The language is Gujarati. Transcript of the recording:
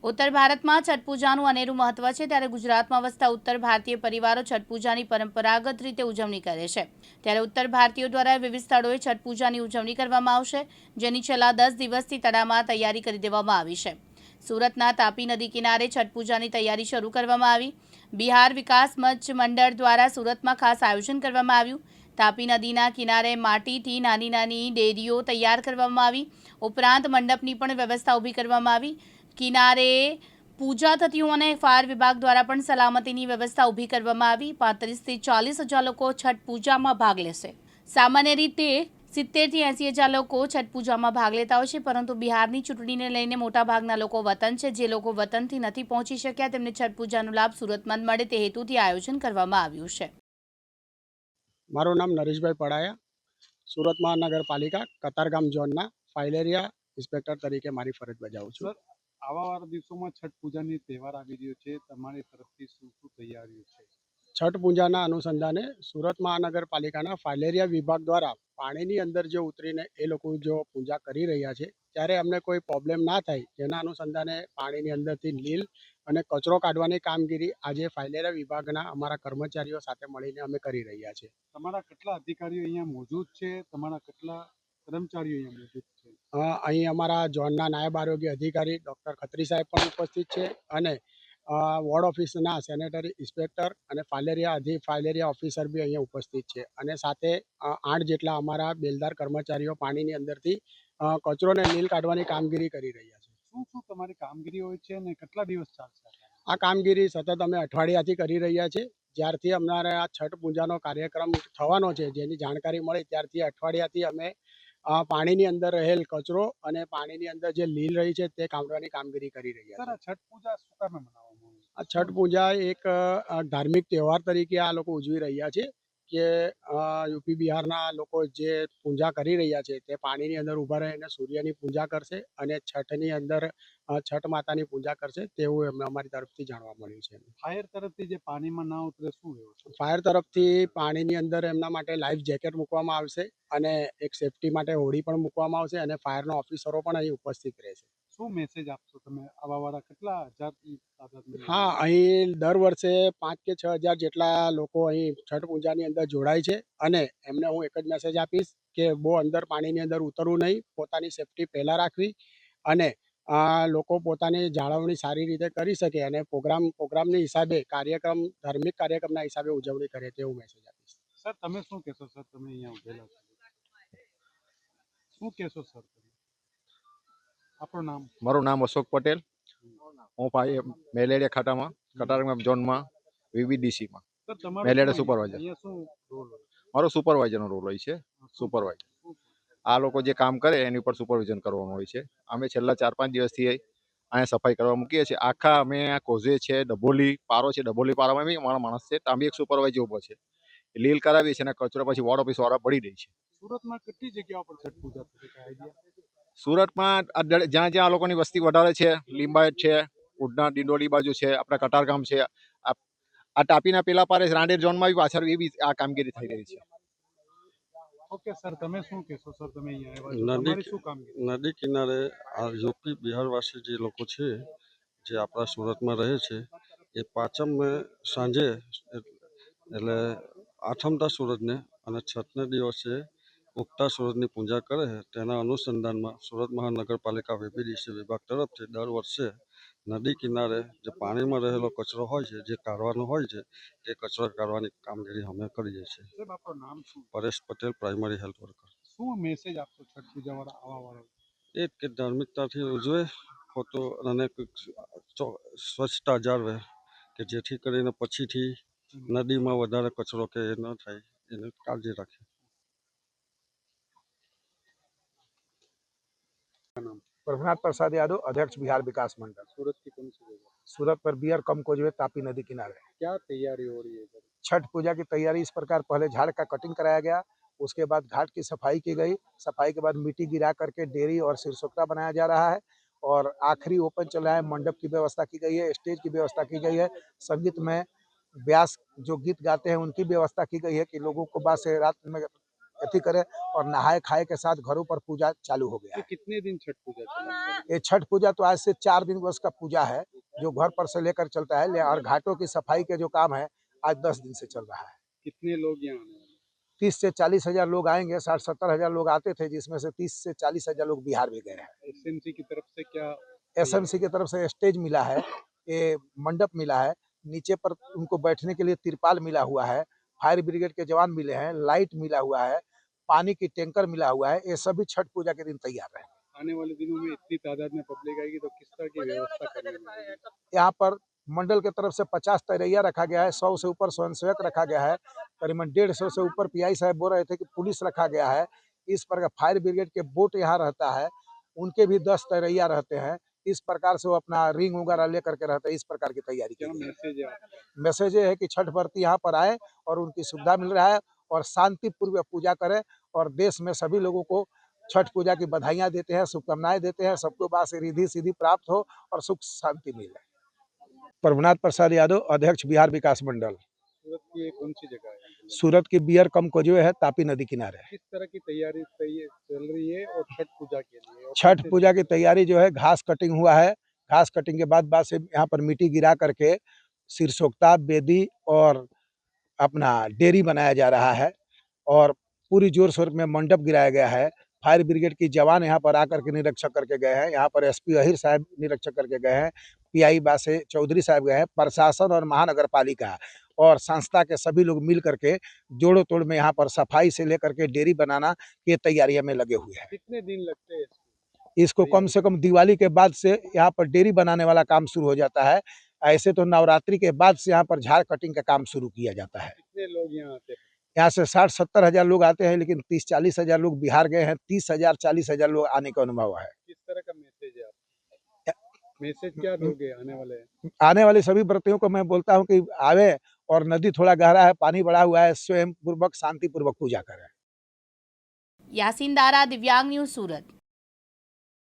ઉત્તર ભારતમાં છઠ પૂજાનું અનેરું મહત્વ છે, ત્યારે ગુજરાતમાં વસતા ઉત્તર ભારતીય પરિવારો છઠ પૂજાની પરંપરાગત રીતે ઉજવણી કરે છે। ત્યારે ઉત્તર ભારતીયો દ્વારા વિવિધ સ્થળોએ છઠ પૂજાની ઉજવણી કરવામાં આવશે, જેની છેલ્લા 10 દિવસથી તડામાર તૈયારી કરી દેવામાં આવી છે। સુરતના તાપી નદી કિનારે છઠ પૂજાની તૈયારી શરૂ કરવામાં આવી। બિહાર વિકાસ મંચ મંડળ દ્વારા સુરતમાં ખાસ આયોજન કરવામાં આવ્યું। તાપી નદીના કિનારે માટીથી નાની નાની ડેરીઓ તૈયાર કરવામાં આવી, ઉપરાંત મંડપની પણ વ્યવસ્થા ઊભી કરવામાં આવી। કિનારે પૂજા થતી હોવાને ફાયર વિભાગ દ્વારા પણ સલામતીની વ્યવસ્થા ઊભી કરવામાં આવી। 35 થી 40 હજાર લોકો છઠ પૂજામાં ભાગ લેશે। સામાન્ય રીતે 70 થી 80 હજાર લોકો છઠ પૂજામાં ભાગ લેતા હોય છે, પરંતુ બિહારની ચૂંટણીને લઈને મોટાભાગના લોકો વતન છે। જે લોકો વતનથી નથી પહોંચી શક્યા, તેમને છઠ પૂજાનો લાભ સુરતમાં મળે તે હેતુથી આયોજન કરવામાં આવ્યું છે। મારું નામ નરેશભાઈ પડાયા, સુરત મહાનગરપાલિકા કતારગામ ઝોનના ફાઇલેરિયા ઇન્સ્પેક્ટર તરીકે મારી ફરજ બજાવું છું। આવા દિવસોમાં છઠ પૂજાની તહેવાર આવી રહ્યો છે, તમારી તરફથી શું શું તૈયારીઓ છે? છઠ પૂજાના અનુસંધાને સુરત મહાનગરપાલિકાના ફાઇલેરિયા વિભાગ દ્વારા પાણીની અંદર જે ઉતરીને એ લોકો જો પૂજા કરી રહ્યા છે, ત્યારે અમને કોઈ પ્રોબ્લેમ ના થાય જેના અનુસંધાને પાણીની અંદરથી લીલ અને કચરો કાઢવાની કામગીરી આજે ફાઇલેરિયા વિભાગના અમારા કર્મચારીઓ સાથે મળીને અમે કરી રહ્યા છીએ। તમારા કેટલા અધિકારીઓ અહીંયા મોજૂદ છે? તમારા કેટલા કર્મચારીઓ અહીંયા મોજૂદ છે? અહીં અમારા ઝોનના નાયબ આરોગ્ય અધિકારી ડૉક્ટર ખત્રી સાહેબ પણ ઉપસ્થિત છે, અને વોર્ડ ઓફિસના સેનેટરી ઇન્સ્પેક્ટર અને ફાઇલેરિયા ઓફિસર બી અહીંયા ઉપસ્થિત છે, અને સાથે 8 જેટલા અમારા બેલદાર કર્મચારીઓ પાણીની અંદરથી કચરોને લીલ કાઢવાની કામગીરી કરી રહ્યા છે। શું શું તમારી કામગીરી હોય છે અને કેટલા દિવસ ચાલશે? આ કામગીરી સતત અમે અઠવાડિયાથી કરી રહ્યા છીએ। જ્યારથી અમારે આ છઠ પૂજાનો કાર્યક્રમ થવાનો છે, જેની જાણકારી મળી ત્યારથી અઠવાડિયાથી અમે પાણીની અંદર રહેલ કચરો અને પાણીની અંદર જે લીલ રહી છે તે કાઢવાની કામગીરી કરી રહ્યા છે। છઠ પૂજા શું કામે મનાવવામાં આવે છે? આ છઠ પૂજા એક ધાર્મિક તહેવાર તરીકે આ લોકો ઉજવી રહ્યા છે કે યુપી બિહારના લોકો જે પૂજા કરી રહ્યા છે તે પાણીની અંદર ઊભા રહીને સૂર્યની પૂજા કરશે અને છઠની અંદર છઠ માતાની પૂજા કરશે તેવું અમારી તરફથી જાણવા મળ્યું છે। ફાયર તરફથી જે પાણીમાં ના ઉતરે શું વ્યવસ્થા? ફાયર તરફથી પાણીની અંદર એમના માટે લાઈફ જેકેટ મૂકવામાં આવશે અને એક સેફટી માટે હોડી પણ મૂકવામાં આવશે, અને ફાયરના ઓફિસરો પણ અહીં ઉપસ્થિત રહેશે। શું મેસેજ આપશો તમે? આવાવાળા કેટલા હજારની તાદાદમાં? હા, અહીં દર વર્ષે 5 કે 6 હજાર જેટલા લોકો અહીં છઠ પૂજાની અંદર જોડાય છે, અને એમને હું એક જ મેસેજ આપીશ કે બહુ અંદર પાણીની અંદર ઉતરવું નહીં, પોતાની સેફટી પહેલાં રાખવી, અને લોકો પોતાની જાળવણી સારી રીતે કરી શકે અને પ્રોગ્રામની હિસાબે ધાર્મિક કાર્યક્રમના હિસાબે ઉજવણી કરે તેવું મેસેજ આપીશ। સર તમે શું કહેશો? સર તમે અહીંયા ઉભેલા છો, શું કહેશો સર? આપણું નામ? મારું નામ અશોક પટેલ, હું મેલેરિયા ખાતામાં કતારગામ ઝોનમાં VBDCમાં મેલેરિયા સુપરવાઇઝર। મારો સુપરવાઇઝરનો રોલ હોય છે। સુપરવાઇઝર આ લોકો જે કામ કરે એની ઉપર સુપરવિઝન કરવાનું હોય છે। અમે છેલ્લા 4-5 દિવસથી અહીંયા સફાઈ કરવા મૂકીએ છીએ। આખા અમે આ કોઝવે છે, ડભોલી પારો છે, ડભોલી પારામાં બી અમારા માણસ છે, ત્યાં બી એક સુપરવાઇઝર ઊભો છે, લીલ કરાવીએ છીએ અને કચરો પછી વોર્ડ ઓફિસ વાળા પડી દે છે। સુરતમાં કેટલી જગ્યાઓ પર છઠ પૂજા થતી છે આઈડિયા? સુરતમાં જ્યાં જ્યાં આ લોકોની વસ્તી વધારે છે, લીંબાયત છે, ઉડના ડિંડોલી બાજુ છે, આપણા કતારગામ છે, આ તાપીના પેલા પારે રાંદેર ઝોનમાં બી પાછળ એ બી આ કામગીરી થઈ રહી છે। ઓકે સર, તમે શું કહેશો? સર તમે અહીંયા આવ્યા છો, શું કામગીરી? નદી કિનારે આ યુપી બિહારવાસી જે લોકો છે, જે આપણા સુરતમાં રહે છે, એ પાંચમે સાંજે એટલે આઠમતા સૂરજને અને છઠને દિવસે ઉગતા સૂરજની પૂજા કરે છે। તેના અનુસંધાનમાં સુરત મહાનગરપાલિકા VBDC વિભાગ તરફથી દર વર્ષે નદી કિનારે જે પાણીમાં રહેલો કચરો હોય છે, જે કાઢવાનો હોય છે, તે કચરો કાઢવાની કામગીરી અમે કરીએ છીએ। આપણું નામ શું? Paresh Patel, primary health worker. શું મેસેજ આપશો છઠ પૂજા વાળા આવાવાળા? એ જ કે ધાર્મિકતાથી ઉજવે ફોટો અને સ્વચ્છતા જાળવે, કે જેથી કરીને પછીથી નદીમાં વધારે કચરો કે એ ન થાય એની કાળજી રાખે। प्रभुनाथ प्रसाद यादव, अध्यक्ष बिहार विकास मंडल। सूरत की कौन सी जगह? सूरत पर बियर कम कोजवे तापी नदी किनारे क्या तैयारी हो रही है इधर? छठ पूजा की तैयारी इस प्रकार, पहले झाड़ का कटिंग कराया गया, उसके बाद घाट की सफाई की गई, सफाई के बाद मिट्टी गिरा करके डेरी और सिरसोकरा बनाया जा रहा है, और आखिरी ओपन चल रहा है। मंडप की व्यवस्था की गई है, स्टेज की व्यवस्था की गई है, संगीत में व्यास जो गीत गाते हैं उनकी व्यवस्था की गई है कि लोगों को बाद से रात में अथी करें और नहाए खाए के साथ घरों पर पूजा चालू हो गया तो है। कितने दिन छठ पूजा चला? ये छठ पूजा तो आज से 4 दिन वर्ष का पूजा है जो घर पर से लेकर चलता है और घाटों की सफाई के जो काम है आज 10 दिन से चल रहा है। कितने लोग यहाँ आने वाले? 30 से 40 हजार लोग आएंगे। 60-70 हजार लोग आते थे जिसमें से 30 से 40 हजार लोग बिहार भी गए हैं। एसएमसी की तरफ से क्या? एसएमसी की तरफ से स्टेज मिला है, ये मंडप मिला है, नीचे पर उनको बैठने के लिए तिरपाल मिला हुआ है, फायर ब्रिगेड के जवान मिले हैं, लाइट मिला हुआ है, पानी की टैंकर मिला हुआ है। ये सभी छठ पूजा के दिन तैयार है। आने वाले दिनों में इतनी तादाद में पब्लिक आएगी तो किस तरह की व्यवस्था करने में? यहाँ पर मंडल की तरफ से 50 तरैया रखा गया है, 100 से ऊपर स्वयंसेवक रखा गया है, करीबन 150 से ऊपर पीआई साहब बोल रहे थे कि पुलिस रखा गया है। इस प्रकार फायर ब्रिगेड के बोट यहाँ रहता है, उनके भी 10 तरैया रहते हैं। इस प्रकार से वो अपना रिंग वगैरह लेकर के रहते हैं। इस प्रकार की तैयारी की क्या गई है। मैसेज है आपका? मैसेज ये है कि छठ व्रती यहाँ पर आए और उनकी सुविधा मिल रहा है और शांतिपूर्वक पूजा करें और देश में सभी लोगों को छठ पूजा की बधाइयाँ देते हैं, शुभकामनाएं देते हैं। सबको बात से रिद्धि सिद्धि प्राप्त हो और सुख शांति मिले। प्रभुनाथ प्रसाद यादव, अध्यक्ष बिहार विकास मंडल। सूरत की एक कौन सी जगह है? सूरत की बियर कम कोजवे है, तापी नदी किनारे। किस तरह की तैयारी चल रही है और छठ पूजा के लिए? और छठ कैसे- पूजा की तैयारी जो है, घास कटिंग हुआ है। घास कटिंग के बाद से यहाँ पर मिट्टी गिरा करके सिरसोक्ता, बेदी और अपना डेरी बनाया जा रहा है और पूरी जोर शोर में मंडप गिराया गया है। फायर ब्रिगेड की जवान यहाँ पर आकर के निरीक्षक करके गए हैं। यहाँ पर एसपी अहिर साहब निरीक्षक करके गए हैं, पीआई बासे चौधरी साहब गए हैं। प्रशासन और महानगर पालिका और संस्था के सभी लोग मिल करके जोड़ों तोड़ में यहाँ पर सफाई से लेकर के डेयरी बनाना की तैयारियों में लगे हुए हैं। कितने दिन लगते हैं? इसको कम से कम दिवाली के बाद से यहाँ पर डेयरी बनाने वाला काम शुरू हो जाता है। ऐसे तो नवरात्रि के बाद से यहाँ पर झाड़ कटिंग का काम शुरू किया जाता है। कितने लोग यहाँ आते हैं? यहाँ से 60-70 हजार लोग आते हैं, लेकिन 30-40 हजार लोग बिहार गए हैं। 30 हजार 40 हजार लोग आने का अनुभव है। किस तरह का मैसेज है आपका? मैसेज क्या दोगे आने वाले सभी व्रतियों को मैं बोलता हूँ कि आवे और नदी थोड़ा गहरा है, पानी बढ़ा हुआ है, स्वयं पूर्वक शांति पूर्वक पूजा करें। यासीन दारा, दिव्यांग न्यूज, सूरत।